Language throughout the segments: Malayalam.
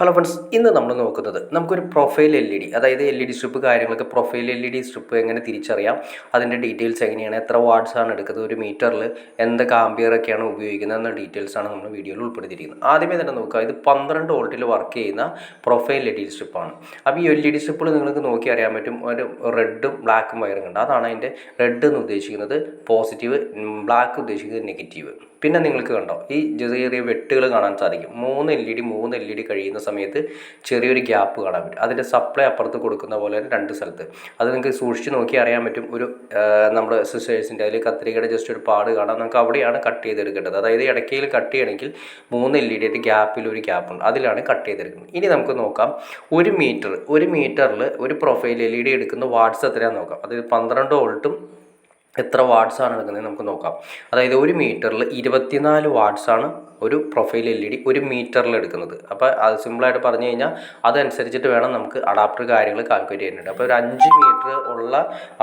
ഹലോ ഫ്രണ്ട്സ്, ഇന്ന് നമ്മൾ നോക്കുന്നത് നമുക്കൊരു പ്രൊഫൈൽ LED, അതായത് LED സ്ട്രിപ്പ് കാര്യങ്ങളൊക്കെ പ്രൊഫൈൽ LED സ്ട്രിപ്പ് എങ്ങനെ തിരിച്ചറിയാം, അതിൻ്റെ ഡീറ്റെയിൽസ് എങ്ങനെയാണ്, എത്ര വാട്ട്സാണ് എടുക്കുന്നത്, ഒരു മീറ്ററിൽ എന്തൊക്കെ ആംബിയറൊക്കെയാണ് ഉപയോഗിക്കുന്നത് എന്ന ഡീറ്റെയിൽസാണ് നമ്മൾ വീഡിയോയിൽ ഉൾപ്പെടുത്തിയിരിക്കുന്നത്. ആദ്യമേ തന്നെ നോക്കുക, ഇത് 12 വോൾട്ടിൽ വർക്ക് ചെയ്യുന്ന പ്രൊഫൈൽ LED സ്ട്രിപ്പാണ്. അപ്പോൾ ഈ LED സ്ട്രിപ്പിൽ നിങ്ങൾക്ക് നോക്കി അറിയാൻ പറ്റും, ഒരു റെഡും ബ്ലാക്കും വയറും ഉണ്ട്. അതാണ് അതിൻ്റെ റെഡ് എന്ന് ഉദ്ദേശിക്കുന്നത് പോസിറ്റീവ്, ബ്ലാക്ക് ഉദ്ദേശിക്കുന്നത് നെഗറ്റീവ്. പിന്നെ നിങ്ങൾക്ക് കണ്ടോ ഈ ചെറിയ വെട്ടുകൾ കാണാൻ സാധിക്കും. 3 LED കഴിയുന്ന സമയത്ത് ചെറിയൊരു ഗ്യാപ്പ് കാണാൻ പറ്റും. അതിൻ്റെ സപ്ലൈ അപ്പുറത്ത് കൊടുക്കുന്ന പോലെ തന്നെ 2 സ്ഥലത്ത് അത് നിങ്ങൾക്ക് സൂക്ഷിച്ച് നോക്കി അറിയാൻ പറ്റും. ഒരു നമ്മുടെ സിസേഴ്സിൻ്റെ അതിൽ കത്രികയുടെ ജസ്റ്റ് ഒരു പാട് കാണാം. നമുക്ക് അവിടെയാണ് കട്ട് ചെയ്തെടുക്കേണ്ടത്. അതായത് ഇടയ്ക്കയിൽ കട്ട് ചെയ്യണമെങ്കിൽ 3 LED ഗ്യാപ്പിൽ ഒരു ഗ്യാപ്പുണ്ട്, അതിലാണ് കട്ട് ചെയ്തെടുക്കുന്നത്. ഇനി നമുക്ക് നോക്കാം, ഒരു മീറ്ററിൽ ഒരു പ്രൊഫൈൽ LED എടുക്കുന്ന വാട്ട്സ് എത്രയാണെന്ന് നോക്കാം. അതായത് 12 വോൾട്ടും എത്ര വാട്ട്സാണ് എടുക്കുന്നത് നമുക്ക് നോക്കാം. അതായത് ഒരു മീറ്ററിൽ 24 വാട്ട്സാണ് ഒരു പ്രൊഫൈൽ LED ഒരു മീറ്ററിൽ എടുക്കുന്നത്. അപ്പോൾ അത് സിമ്പിളായിട്ട് പറഞ്ഞു കഴിഞ്ഞാൽ അതനുസരിച്ചിട്ട് വേണം നമുക്ക് അഡാപ്റ്റർ കാര്യങ്ങൾ കാൽക്കുലേറ്റ് ചെയ്യാനായിട്ട്. അപ്പോൾ ഒരു 5 മീറ്റർ ഉള്ള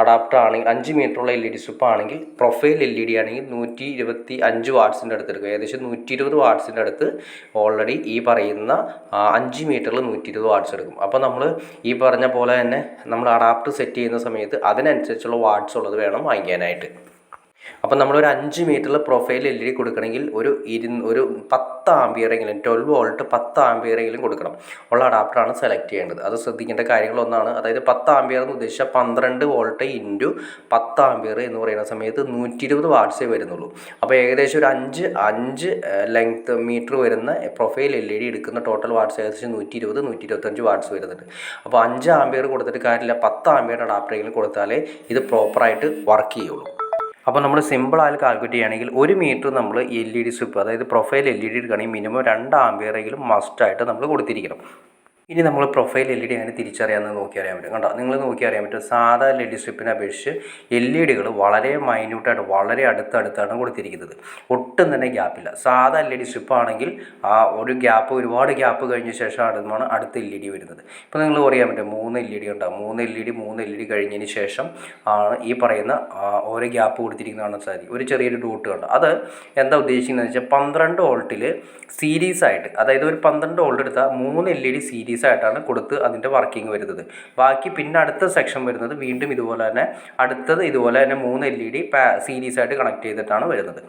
അഡാപ്റ്റർ ആണെങ്കിൽ, 5 മീറ്ററുള്ള LED സ്ട്രിപ്പ് ആണെങ്കിൽ, പ്രൊഫൈൽ LED ആണെങ്കിൽ 125 വാട്ട്സിൻ്റെ അടുത്ത് എടുക്കും. ഏകദേശം 120 വാട്ട്സിൻ്റെ അടുത്ത് ഓൾറെഡി ഈ പറയുന്ന 5 മീറ്ററിൽ 120 വാട്ട്സ് എടുക്കും. അപ്പോൾ നമ്മൾ ഈ പറഞ്ഞ പോലെ തന്നെ നമ്മൾ അഡാപ്റ്റർ സെറ്റ് ചെയ്യുന്ന സമയത്ത് അതിനനുസരിച്ചുള്ള വാട്ട്സ് ഉള്ളത് വേണം വാങ്ങിക്കാനായിട്ട്. അപ്പം നമ്മളൊരു 5 മീറ്ററിൽ പ്രൊഫൈൽ LED കൊടുക്കണമെങ്കിൽ ഒരു 10 ആംബിയറെങ്കിലും 12 വോൾട്ട് 10 ആംബിയറെങ്കിലും കൊടുക്കണം ഉള്ള അഡാപ്റ്ററാണ് സെലക്ട് ചെയ്യേണ്ടത്. അത് ശ്രദ്ധിക്കേണ്ട കാര്യങ്ങളൊന്നാണ്. അതായത് 10 ആംബിയർ എന്ന് ഉദ്ദേശിച്ചാൽ 12 വോൾട്ട് ഇൻറ്റു 10 ആംബിയർ എന്ന് പറയുന്ന സമയത്ത് 120 വാട്ട്സേ വരുന്നുള്ളൂ. അപ്പോൾ ഏകദേശം ഒരു 5 ലെങ്ത്ത് മീറ്റർ വരുന്ന പ്രൊഫൈൽ LED എടുക്കുന്ന ടോട്ടൽ വാട്ട്സ് ഏകദേശം 120-125 വാട്ട്സ് വരുന്നുണ്ട്. അപ്പോൾ 5 ആംബിയർ കൊടുത്തിട്ട് കാര്യമില്ല, 10 ആംബിയർ അഡാപ്റ്ററെങ്കിലും കൊടുത്താലേ ഇത് പ്രോപ്പറായിട്ട് വർക്ക് ചെയ്യുള്ളൂ. അപ്പോൾ നമ്മൾ സിമ്പിളായി കാൽക്കുലേറ്റ് ചെയ്യുകയാണെങ്കിൽ ഒരു മീറ്റർ നമ്മൾ LED സ്ട്രിപ്പ്, അതായത് പ്രൊഫൈൽ LED എടുക്കുകയാണെങ്കിൽ മിനിമം 2 ആംബിയറെങ്കിലും മസ്റ്റായിട്ട് നമ്മൾ കൊടുത്തിരിക്കണം. ഇനി നമ്മൾ പ്രൊഫൈൽ LED അങ്ങനെ തിരിച്ചറിയാമെന്ന് നോക്കി അറിയാൻ പറ്റും. കണ്ടോ, നിങ്ങൾ നോക്കി അറിയാൻ പറ്റും, സാധാ LED സ്ട്രിപ്പിനെ അപേക്ഷിച്ച് LEDകൾ വളരെ മൈന്യൂട്ടായിട്ട് വളരെ അടുത്തടുത്താണ് കൊടുത്തിരിക്കുന്നത്. ഒട്ടും തന്നെ ഗ്യാപ്പില്ല. സാധാ LED സ്ട്രിപ്പ് ആണെങ്കിൽ ആ ഒരുപാട് ഗ്യാപ്പ് കഴിഞ്ഞ ശേഷമാണ് അടുത്ത LED വരുന്നത്. ഇപ്പോൾ നിങ്ങൾ അറിയാൻ പറ്റും 3 LED ഉണ്ടാകും. 3 LED കഴിഞ്ഞതിന് ശേഷം ആണ് ഈ പറയുന്ന ഓരോ ഗ്യാപ്പ് കൊടുത്തിരിക്കുന്നത് കാണാൻ സാധിക്കും. ഒരു ചെറിയൊരു ഡോട്ട് കണ്ടോ, അത് എന്താ ഉദ്ദേശിക്കുന്നത് വെച്ചാൽ 12 വോൾട്ടിൽ സീരീസ് ആയിട്ട്, അതായത് ഒരു 12 വോൾട്ട് എടുത്താൽ 3 LED സീരീസ് ആയിട്ടാണ് കൊടുത്ത് അതിൻ്റെ വർക്കിംഗ് വരുന്നത്. ബാക്കി പിന്നെ അടുത്ത സെക്ഷൻ വരുന്നത് വീണ്ടും ഇതുപോലെ തന്നെ ഇതുപോലെ തന്നെ 3 LED സീരീസ് ആയിട്ട് കണക്ട് ചെയ്തിട്ടാണ് വരുന്നത്.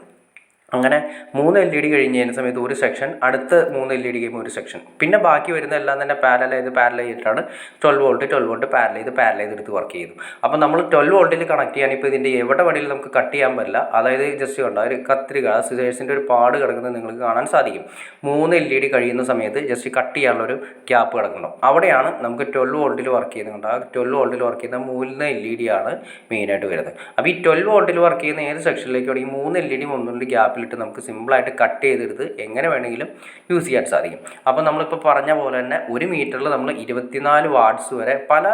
അങ്ങനെ 3 LED കഴിഞ്ഞ സമയത്ത് ഒരു സെക്ഷൻ, അടുത്ത 3 LED കഴിയുമ്പോൾ ഒരു സെക്ഷൻ, പിന്നെ ബാക്കി വരുന്ന എല്ലാം തന്നെ പാരലൽ ചെയ്തിട്ടാണ് 12 വോൾട്ട് പാരലൽ ചെയ്ത് എടുത്ത് വർക്ക് ചെയ്യുന്നു. അപ്പോൾ നമ്മൾ 12 വോൾട്ടിൽ കണക്ട് ചെയ്യാൻ ഇപ്പോൾ ഇതിൻ്റെ എവിടെ വേണമെങ്കിലും നമുക്ക് കട്ട് ചെയ്യാൻ പറ്റില്ല. അതായത് ജസ്റ്റ് കണ്ടോ, ഒരു കത്രിക സിസേഴ്സിൻ്റെ ഒരു പാട് കിടക്കുന്നത് നിങ്ങൾക്ക് കാണാൻ സാധിക്കും. 3 LED കഴിയുന്ന സമയത്ത് ജസ്റ്റ് കട്ട് ചെയ്യാനുള്ളൊരു ഗ്യാപ്പ് കിടക്കണം. അവിടെയാണ് നമുക്ക് 12 വോൾട്ടിൽ വർക്ക് ചെയ്യുന്നുണ്ട്. ആ 12 വോൾട്ടിൽ വർക്ക് ചെയ്യുന്ന 3 LED ആണ് മെയിനായിട്ട് വരുന്നത്. അപ്പോൾ ഈ 12 വോൾട്ടിൽ വർക്ക് ചെയ്യുന്ന ഏത് സെക്ഷനിലേക്ക് വേണമെങ്കിൽ 3 LED ഒന്നുകൊണ്ട് ഗ്യാപ്പിൽ നമുക്ക് സിമ്പിളായിട്ട് കട്ട് ചെയ്തെടുത്ത് എങ്ങനെ വേണമെങ്കിലും യൂസ് ചെയ്യാൻ സാധിക്കും. അപ്പോൾ നമ്മളിപ്പോൾ പറഞ്ഞ പോലെ തന്നെ ഒരു മീറ്ററിൽ നമ്മൾ 24 വാട്ട്സ് വരെ പല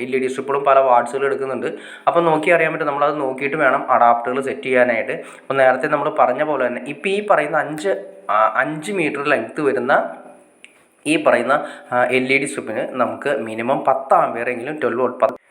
LED സ്ട്രിപ്പുകളും പല വാട്ട്സുകൾ എടുക്കുന്നുണ്ട്. അപ്പോൾ നോക്കി അറിയാൻ പറ്റും, നമ്മളത് നോക്കിയിട്ട് വേണം അഡാപ്റ്ററുകൾ സെറ്റ് ചെയ്യാനായിട്ട്. അപ്പോൾ നേരത്തെ നമ്മൾ പറഞ്ഞ പോലെ തന്നെ ഇപ്പോൾ ഈ പറയുന്ന 5 മീറ്റർ ലെങ്ത്ത് വരുന്ന ഈ പറയുന്ന LED സ്ട്രിപ്പിന് നമുക്ക് മിനിമം 10 ആംബിയറെങ്കിലും 12 വോൾട്ട്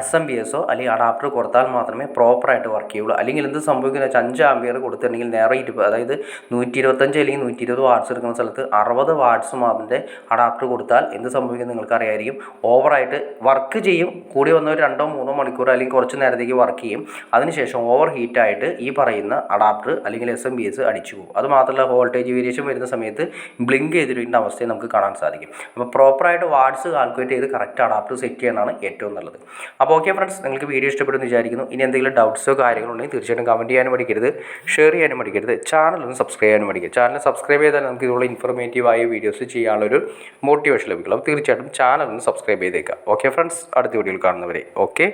SMPSO അല്ലെങ്കിൽ അഡാപ്റ്റർ കൊടുത്താൽ മാത്രമേ പ്രോപ്പറായിട്ട് വർക്ക് ചെയ്യുള്ളൂ. അല്ലെങ്കിൽ എന്ത് സംഭവിക്കുന്നത് വെച്ചാൽ 5 ആംബിയർ കൊടുത്തിട്ടുണ്ടെങ്കിൽ നേരെ അതായത് 125 അല്ലെങ്കിൽ 120 വാട്ട്സ് എടുക്കുന്ന സ്ഥലത്ത് 60 വാട്ട്സും അതിൻ്റെ അഡാപ്റ്റർ കൊടുത്താൽ എന്ത് സംഭവിക്കുന്നത് നിങ്ങൾക്ക് അറിയായിരിക്കും. ഓവറായിട്ട് വർക്ക് ചെയ്യും. കൂടി വന്ന ഒരു 2-3 മണിക്കൂർ അല്ലെങ്കിൽ കുറച്ച് നേരത്തേക്ക് വർക്ക് ചെയ്യും. അതിനുശേഷം ഓവർ ഹീറ്റായിട്ട് ഈ പറയുന്ന അഡാപ്റ്റർ അല്ലെങ്കിൽ SMPS അടിച്ചു പോകും. അതുമാത്രമല്ല വോൾട്ടേജ് വേരിയേഷൻ വരുന്ന സമയത്ത് ബ്ലിങ്ക് ചെയ്തിരിക്കുന്ന അവസ്ഥയെ നമുക്ക് കാണാൻ സാധിക്കും. അപ്പോൾ പ്രോപ്പറായിട്ട് വാട്ട്സ് കാൽക്കുലേറ്റ് ചെയ്ത് കറക്റ്റ് അഡാപ്റ്റർ സെറ്റ് ചെയ്യാനാണ് ഏറ്റവും നല്ലത്. അപ്പോൾ ഓക്കെ ഫ്രണ്ട്സ്, നിങ്ങൾക്ക് വീഡിയോ ഇഷ്ടപ്പെടുമെന്ന് വിചാരിക്കുന്നു. ഇനി എന്തെങ്കിലും ഡൗട്ട്സോ കാര്യങ്ങളോ ഉണ്ടെങ്കിൽ തീർച്ചയായിട്ടും കമൻറ്റ് ചെയ്യാനും മടിക്കരുത്, ഷെയർ ചെയ്യാനും മടിക്കരുത്, ചാനലൊന്ന് സബ്സ്ക്രൈബ് ചെയ്യാനും മടിക്കരുത്. ചാനൽ സബ്സ്ക്രൈബ് ചെയ്താൽ നമുക്ക് ഇതുപോലെ ഇൻഫോർമേറ്റീവായ വീഡിയോസ് ചെയ്യാനുള്ളൊരു മോട്ടിവേഷൻ ലഭിക്കും. അപ്പോൾ തീർച്ചയായിട്ടും ചാനലൊന്ന് സബ്സ്ക്രൈബ് ചെയ്തേക്കാം. ഓക്കെ ഫ്രണ്ട്സ്, അടുത്ത വീഡിയോയിൽ കാണുന്നവരെ ഓക്കെ.